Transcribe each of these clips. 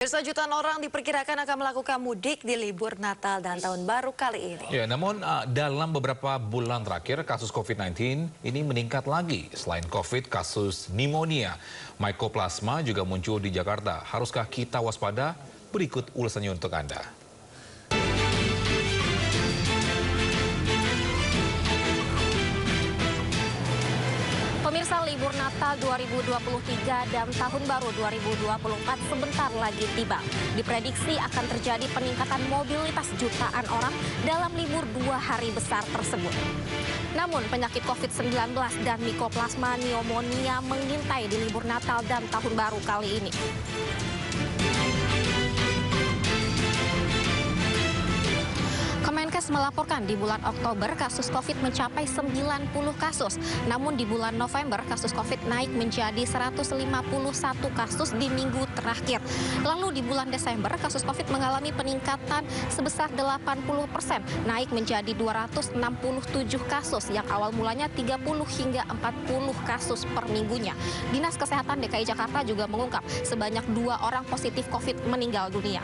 Jutaan orang diperkirakan akan melakukan mudik di libur Natal dan Tahun Baru kali ini. Ya, namun dalam beberapa bulan terakhir kasus COVID-19 ini meningkat lagi. Selain COVID, kasus pneumonia, mycoplasma juga muncul di Jakarta. Haruskah kita waspada? Berikut ulasannya untuk Anda. Pemirsa, libur Natal 2023 dan Tahun Baru 2024 sebentar lagi tiba. Diprediksi akan terjadi peningkatan mobilitas jutaan orang dalam libur 2 hari besar tersebut. Namun penyakit COVID-19 dan mycoplasma pneumonia mengintai di libur Natal dan Tahun Baru kali ini. Kemenkes melaporkan di bulan Oktober kasus COVID mencapai 90 kasus. Namun di bulan November kasus COVID naik menjadi 151 kasus di minggu terakhir. Lalu di bulan Desember kasus COVID mengalami peningkatan sebesar 80%, naik menjadi 267 kasus yang awal mulanya 30 hingga 40 kasus per minggunya. Dinas Kesehatan DKI Jakarta juga mengungkap sebanyak 2 orang positif COVID meninggal dunia.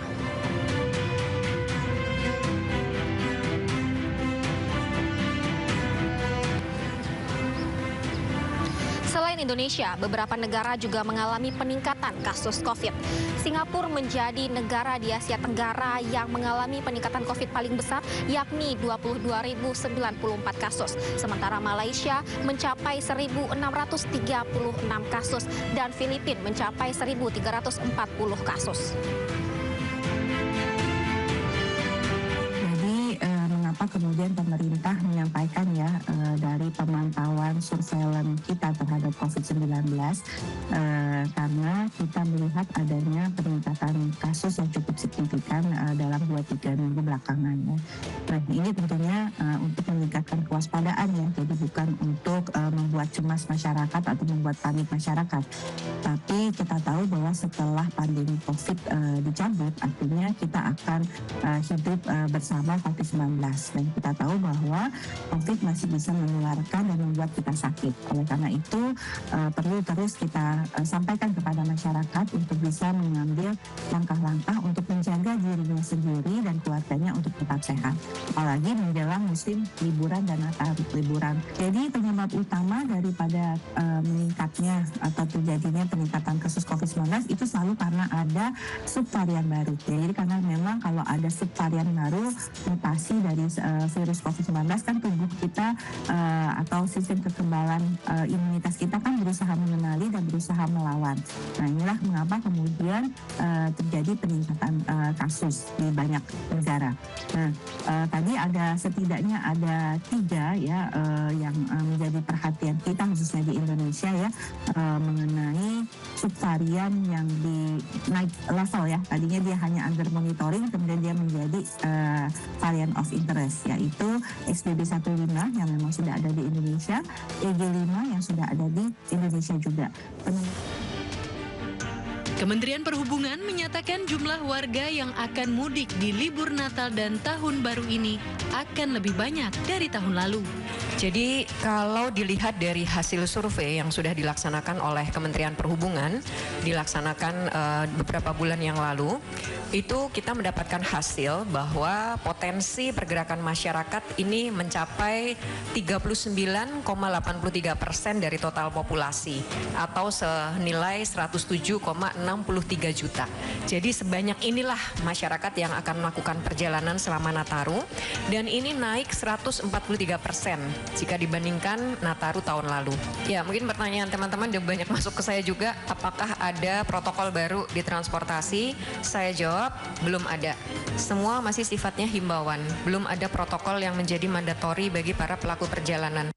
Selain Indonesia, beberapa negara juga mengalami peningkatan kasus COVID. Singapura menjadi negara di Asia Tenggara yang mengalami peningkatan COVID paling besar, yakni 22.094 kasus. Sementara Malaysia mencapai 1.636 kasus dan Filipina mencapai 1.340 kasus. Kemudian pemerintah menyampaikan ya dari pemantauan surveillance kita terhadap COVID-19 karena kita melihat adanya peningkatan kasus yang cukup signifikan dalam 2-3 minggu belakangan ya. Nah ini tentunya untuk meningkatkan kewaspadaan ya, jadi bukan untuk membuat cemas masyarakat atau membuat panik masyarakat. Tapi kita tahu bahwa setelah pandemi COVID dicabut, artinya kita akan hidup bersama COVID-19. Dan kita tahu bahwa COVID masih bisa menularkan dan membuat kita sakit. Oleh karena itu perlu terus kita sampaikan kepada masyarakat untuk bisa mengambil langkah-langkah untuk menjaga dirinya sendiri dan keluarganya untuk tetap sehat. Apalagi menjelang musim liburan dan Natal liburan. Jadi penyebab utama daripada meningkatnya atau terjadinya peningkatan kasus COVID-19 itu selalu karena ada subvarian baru. Jadi karena memang kalau ada subvarian baru, mutasi dari virus COVID-19 kan tubuh kita atau sistem kekebalan imunitas kita kan berusaha mengenali dan berusaha melawan. Nah inilah mengapa kemudian terjadi peningkatan kasus di banyak negara. Nah tadi setidaknya ada 3 ya yang menjadi perhatian kita khususnya di Indonesia ya mengenai subvarian yang di naik level ya. Tadinya dia hanya under monitoring, kemudian dia menjadi varian of interest, yaitu XBB.1.5 yang memang sudah ada di Indonesia, EG5 yang sudah ada di Indonesia juga. Kementerian Perhubungan menyatakan jumlah warga yang akan mudik di libur Natal dan Tahun Baru ini akan lebih banyak dari tahun lalu. Jadi kalau dilihat dari hasil survei yang sudah dilaksanakan oleh Kementerian Perhubungan, dilaksanakan beberapa bulan yang lalu, itu kita mendapatkan hasil bahwa potensi pergerakan masyarakat ini mencapai 39,83% dari total populasi atau senilai 107,63 juta. Jadi sebanyak inilah masyarakat yang akan melakukan perjalanan selama Nataru, dan ini naik 143% jika dibandingkan Nataru tahun lalu. Ya, mungkin pertanyaan teman-teman udah banyak masuk ke saya juga, apakah ada protokol baru di transportasi? Saya jawab, belum ada. Semua masih sifatnya himbauan, belum ada protokol yang menjadi mandatori bagi para pelaku perjalanan.